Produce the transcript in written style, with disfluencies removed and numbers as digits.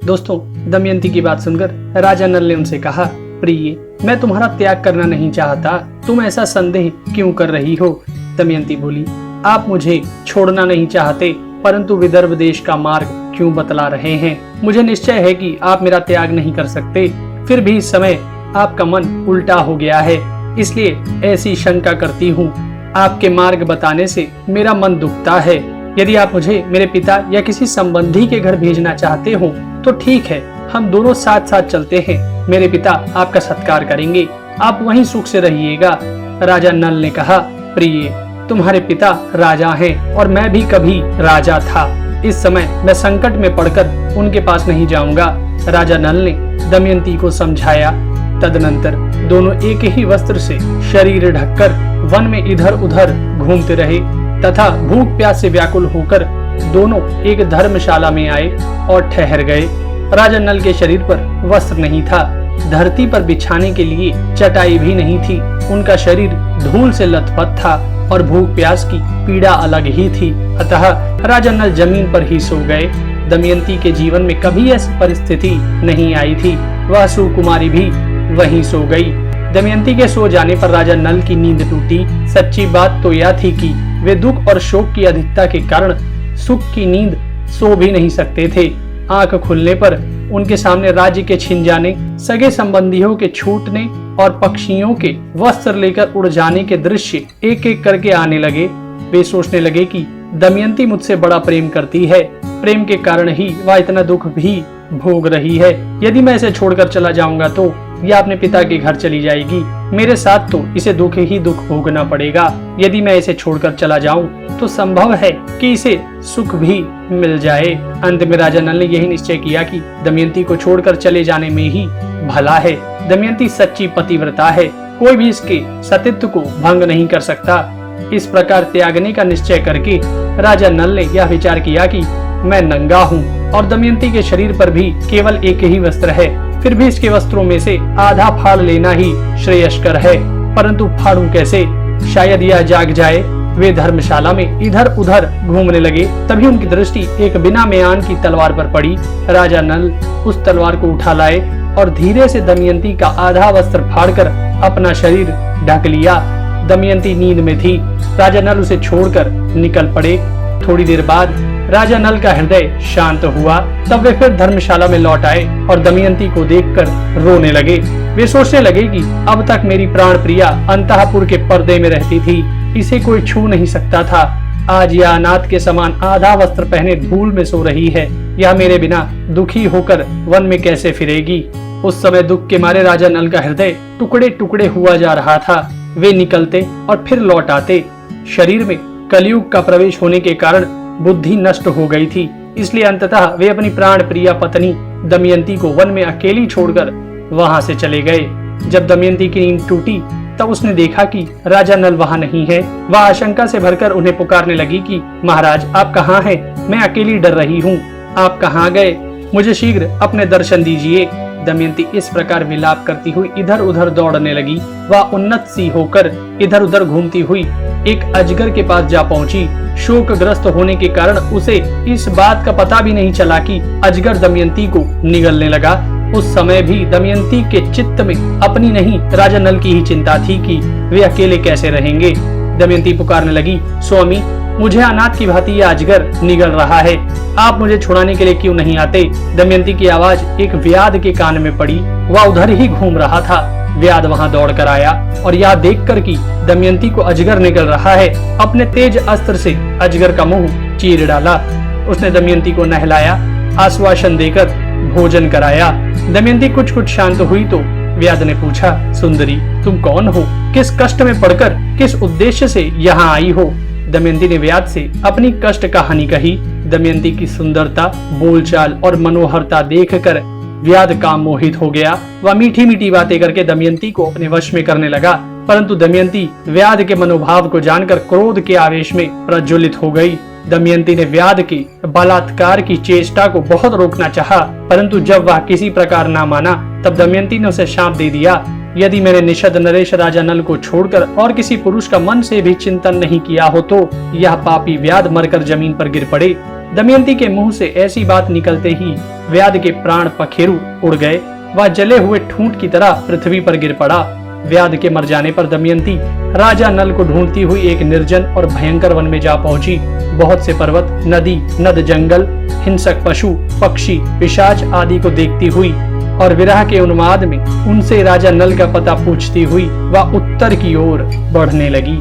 दोस्तों, दमयंती की बात सुनकर राजा नल ने उनसे कहा, प्रिय, मैं तुम्हारा त्याग करना नहीं चाहता, तुम ऐसा संदेह क्यों कर रही हो? दमयंती बोली, आप मुझे छोड़ना नहीं चाहते, परंतु विदर्भ देश का मार्ग क्यों बतला रहे हैं? मुझे निश्चय है कि आप मेरा त्याग नहीं कर सकते, फिर भी इस समय आपका मन उल्टा हो गया है, इसलिए ऐसी शंका करती हूँ। आपके मार्ग बताने से मेरा मन दुखता है। यदि आप मुझे मेरे पिता या किसी संबंधी के घर भेजना चाहते हो तो ठीक है, हम दोनों साथ साथ चलते हैं। मेरे पिता आपका सत्कार करेंगे, आप वहीं सुख से रहिएगा। राजा नल ने कहा, प्रिय, तुम्हारे पिता राजा हैं और मैं भी कभी राजा था। इस समय मैं संकट में पड़कर उनके पास नहीं जाऊंगा। राजा नल ने दमयंती को समझाया। तदनंतर दोनों एक ही वस्त्र से शरीर ढककर वन में इधर उधर घूमते रहे तथा भूख प्यास से व्याकुल होकर दोनों एक धर्मशाला में आए और ठहर गए। राजा नल के शरीर पर वस्त्र नहीं था, धरती पर बिछाने के लिए चटाई भी नहीं थी। उनका शरीर धूल से लथपथ था और भूख प्यास की पीड़ा अलग ही थी। अतः राजा नल जमीन पर ही सो गए। दमयंती के जीवन में कभी ऐसी परिस्थिति नहीं आई थी। वह सुकुमारी भी वहीं सो गई। दमयंती के सो जाने पर राजा नल की नींद टूटी। सच्ची बात तो यह थी कि वे दुख और शोक की अधिकता के कारण सुख की नींद सो भी नहीं सकते थे। आंख खुलने पर उनके सामने राज्य के छिन जाने, सगे संबंधियों के छूटने और पक्षियों के वस्त्र लेकर उड़ जाने के दृश्य एक एक करके आने लगे। वे सोचने लगे कि दमयंती मुझसे बड़ा प्रेम करती है, प्रेम के कारण ही वह इतना दुख भी भोग रही है। यदि मैं इसे छोड़कर चला जाऊंगा तो यह अपने पिता के घर चली जाएगी। मेरे साथ तो इसे दुख ही दुख भोगना पड़ेगा। यदि मैं इसे छोड़कर चला जाऊं तो संभव है कि इसे सुख भी मिल जाए। अंत में राजा नल ने यही निश्चय किया कि दमयंती को छोड़कर चले जाने में ही भला है। दमयंती सच्ची पतिव्रता है, कोई भी इसके सतीत्व को भंग नहीं कर सकता। इस प्रकार त्यागने का निश्चय करके राजा नल ने यह विचार किया कि मैं नंगा हूँ और दमयंती के शरीर पर भी केवल एक ही वस्त्र है, फिर भी इसके वस्त्रों में से आधा फाड़ लेना ही श्रेयस्कर है। परंतु फाड़ू कैसे? शायद यह जाग जाए। वे धर्मशाला में इधर उधर घूमने लगे। तभी उनकी दृष्टि एक बिना म्यान की तलवार पर पड़ी। राजा नल उस तलवार को उठा लाए और धीरे से दमयंती का आधा वस्त्र फाड़कर अपना शरीर ढक लिया। दमयंती नींद में थी। राजा नल उसे छोड़कर निकल पड़े। थोड़ी देर बाद राजा नल का हृदय शांत हुआ। तब वे फिर धर्मशाला में लौट आए और दमयंती को देखकर रोने लगे। वे सोचने लगे कि अब तक मेरी प्राण प्रिया अंतःपुर के पर्दे में रहती थी, इसे कोई छू नहीं सकता था। आज यह अनाथ के समान आधा वस्त्र पहने धूल में सो रही है। यह मेरे बिना दुखी होकर वन में कैसे फिरेगी? उस समय दुख के मारे राजा नल का हृदय टुकड़े टुकड़े हुआ जा रहा था। वे निकलते और फिर लौट आते। शरीर में कलयुग का प्रवेश होने के कारण बुद्धि नष्ट हो गई थी, इसलिए अंततः वे अपनी प्राण प्रिया पत्नी दमयंती को वन में अकेली छोड़कर वहां से चले गए। जब दमयंती की नींद टूटी तब उसने देखा कि राजा नल वहां नहीं है। वह आशंका से भरकर उन्हें पुकारने लगी कि महाराज, आप कहाँ हैं? मैं अकेली डर रही हूँ। आप कहाँ गए? मुझे शीघ्र अपने दर्शन दीजिए। दमयंती इस प्रकार विलाप करती हुई इधर उधर दौड़ने लगी। वह उन्नत सी होकर इधर उधर घूमती हुई एक अजगर के पास जा पहुंची। शोकग्रस्त होने के कारण उसे इस बात का पता भी नहीं चला कि अजगर दमयंती को निगलने लगा। उस समय भी दमयंती के चित्त में अपनी नहीं राजा नल की ही चिंता थी कि वे अकेले कैसे रहेंगे। दमयंती पुकारने लगी, स्वामी, मुझे अनाथ की भांति यह अजगर निगल रहा है, आप मुझे छुड़ाने के लिए क्यों नहीं आते? दमयंती की आवाज एक व्याध के कान में पड़ी। वह उधर ही घूम रहा था। व्याध वहां दौड़कर आया और यह देखकर कि दमयंती को अजगर निगल रहा है, अपने तेज अस्त्र से अजगर का मुंह चीर डाला। उसने दमयंती को नहलाया, आश्वासन देकर भोजन कराया। दमयंती कुछ शांत हुई तो व्याध ने पूछा, सुंदरी, तुम कौन हो? किस कष्ट में पड़कर किस उद्देश्य से यहाँ आई हो? दमयंती ने व्याध से अपनी कष्ट कहानी कही। दमयंती की सुंदरता, बोलचाल और मनोहरता देखकर व्याध काम मोहित हो गया। वह मीठी मीठी बातें करके दमयंती को अपने वश में करने लगा, परंतु दमयंती व्याध के मनोभाव को जानकर क्रोध के आवेश में प्रज्वलित हो गई। दमयंती ने व्याध की बलात्कार की चेष्टा को बहुत रोकना चाहा, परंतु जब वह किसी प्रकार ना माना तब दमयंती ने उसे शाप दे दिया, यदि मैंने निषद नरेश राजा नल को छोड़कर और किसी पुरुष का मन से भी चिंतन नहीं किया हो तो यह पापी व्याध मरकर जमीन पर गिर पड़े। दमयंती के मुंह से ऐसी बात निकलते ही व्याध के प्राण पखेरु उड़ गए। वह जले हुए ठूंठ की तरह पृथ्वी पर गिर पड़ा। व्याध के मर जाने पर दमयंती राजा नल को ढूंढती हुई एक निर्जन और भयंकर वन में जा पहुंची। बहुत से पर्वत, नदी, नद, जंगल, हिंसक पशु, पक्षी, पिशाच आदि को देखती हुई और विरह के उन्माद में उनसे राजा नल का पता पूछती हुई वह उत्तर की ओर बढ़ने लगी।